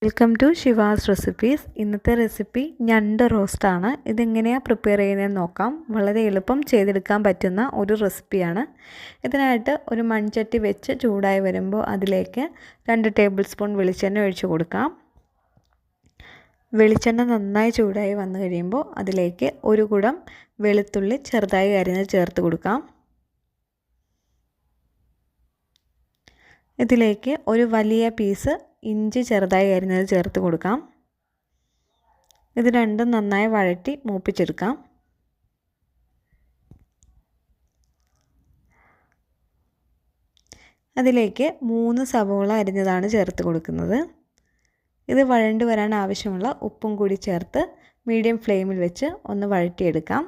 Welcome to Shiva's recipes. ഇന്നത്തെ recipe ഞണ്ട് റോസ്റ്റാണ്. ഇതെങ്ങനെയാണ് പ്രിപ്പയർ ചെയ്യുന്നതെന്ന് നോക്കാം. വളരെ എളുപ്പം ചെയ്തെടുക്കാൻ പറ്റുന്ന ഒരു റെസിപ്പിയാണ്. ഇതിനായിട്ട് ഒരു മൺചട്ടി വെച്ച് ചൂടായി വരുമ്പോൾ അതിലേക്ക് 2 ടേബിൾ സ്പൂൺ വെളിച്ചെണ്ണ ഒഴിച്ച് കൊടുക്കാം. വെളിച്ചെണ്ണ നന്നായി ചൂടായി വന്നു കഴിയുമ്പോൾ അതിലേക്ക് 1 കുടം വെളുത്തുള്ളി ചെറുതായി അരിഞ്ഞ് ചേർത്ത് കൊടുക്കാം. ഇതിലേക്ക് ഒരു വലിയ പീസ് ഇഞ്ചി ചെറുതായി അരിഞ്ഞത് ചേർത്ത് കൊടുക്കാം. ഇത് രണ്ടും നന്നായി വഴറ്റി മൂപ്പിച്ചെടുക്കാം. അതിലേക്ക് 3 സവോള അരിഞ്ഞതാണ് ചേർത്ത് കൊടുക്കുന്നത്. ഇത് വഴണ്ട് വരാൻ ആവശ്യമുള്ള ഉപ്പും കൂടി ചേർത്ത് മീഡിയം ഫ്ലെയിമിൽ വെച്ച് ഒന്ന് വഴറ്റിയെടുക്കാം.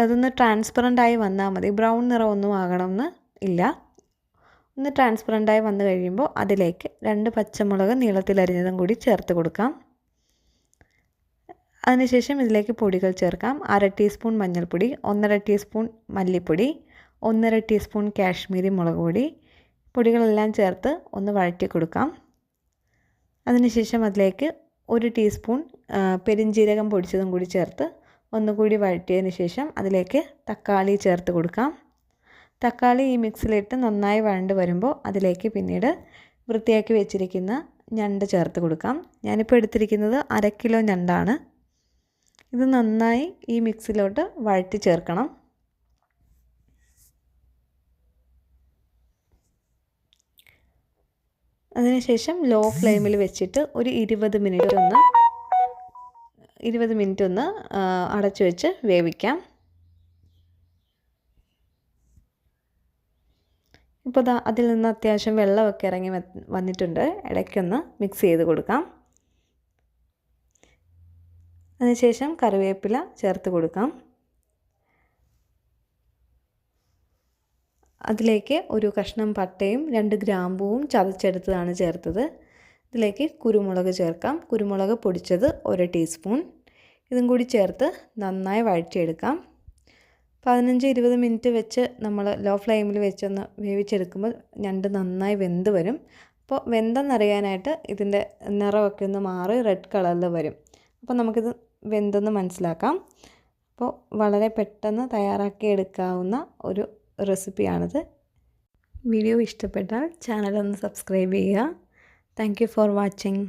അതൊന്ന് ട്രാൻസ്പെറൻ്റായി വന്നാൽ മതി. ബ്രൗൺ നിറമൊന്നും ആകണമെന്ന് ഇല്ല. ഒന്ന് ട്രാൻസ്പെറൻ്റായി വന്നു കഴിയുമ്പോൾ അതിലേക്ക് 2 പച്ചമുളക് നീളത്തിലരിഞ്ഞതും കൂടി ചേർത്ത് കൊടുക്കാം. അതിനുശേഷം ഇതിലേക്ക് പൊടികൾ ചേർക്കാം. 1/2 ടീസ്പൂൺ മഞ്ഞൾപ്പൊടി, 1/2 ടീസ്പൂൺ മല്ലിപ്പൊടി, 1/2 ടീസ്പൂൺ കാശ്മീരി മുളക് പൊടി. പൊടികളെല്ലാം ചേർത്ത് ഒന്ന് വഴറ്റി കൊടുക്കാം. അതിനുശേഷം അതിലേക്ക് 1 ടീസ്പൂൺ പെരിഞ്ജീരകം പൊടിച്ചതും കൂടി ചേർത്ത് ഒന്നുകൂടി വഴറ്റിയതിന് ശേഷം അതിലേക്ക് തക്കാളി ചേർത്ത് കൊടുക്കാം. തക്കാളി ഈ മിക്സിലിട്ട് നന്നായി വഴണ്ട് വരുമ്പോൾ അതിലേക്ക് പിന്നീട് വൃത്തിയാക്കി വെച്ചിരിക്കുന്ന ഞണ്ട് ചേർത്ത് കൊടുക്കാം. ഞാനിപ്പോൾ എടുത്തിരിക്കുന്നത് 1/2 കിലോ ഞണ്ടാണ്. ഇത് നന്നായി ഈ മിക്സിലോട്ട് വഴറ്റി ചേർക്കണം. അതിനുശേഷം ലോ ഫ്ലെയിമിൽ വെച്ചിട്ട് ഒരു 20 മിനിറ്റ് ഒന്ന് അടച്ചു വെച്ച് വേവിക്കാം. ഇപ്പോൾ അതിൽ നിന്ന് അത്യാവശ്യം വെള്ളമൊക്കെ ഇറങ്ങി വന്നിട്ടുണ്ട്. ഇടയ്ക്കൊന്ന് മിക്സ് ചെയ്ത് കൊടുക്കാം. അതിനുശേഷം കറിവേപ്പില ചേർത്ത് കൊടുക്കാം. അതിലേക്ക് ഒരു കഷ്ണം പട്ടയും 2 ഗ്രാമ്പൂവും ചതച്ചെടുത്തതാണ് ചേർത്തത്. ഇതിലേക്ക് കുരുമുളക് ചേർക്കാം. കുരുമുളക് പൊടിച്ചത് 1 ടീസ്പൂൺ. ഇതും കൂടി ചേർത്ത് നന്നായി വഴറ്റിയെടുക്കാം. 15-20 മിനിറ്റ് വെച്ച് നമ്മൾ ലോ ഫ്ലെയിമിൽ വെച്ചൊന്ന് വേവിച്ചെടുക്കുമ്പോൾ ഞണ്ട് നന്നായി വെന്ത് വരും. അപ്പോൾ വെന്തെന്നറിയാനായിട്ട് ഇതിൻ്റെ നിറമൊക്കെ ഒന്ന് മാറി റെഡ് കളറിൽ വരും. അപ്പോൾ നമുക്കിത് വെന്തെന്ന് മനസ്സിലാക്കാം. അപ്പോൾ വളരെ പെട്ടെന്ന് തയ്യാറാക്കി എടുക്കാവുന്ന ഒരു റെസിപ്പിയാണിത്. വീഡിയോ ഇഷ്ടപ്പെട്ടാൽ ചാനൽ ഒന്ന് സബ്സ്ക്രൈബ് ചെയ്യുക. Thank you for watching.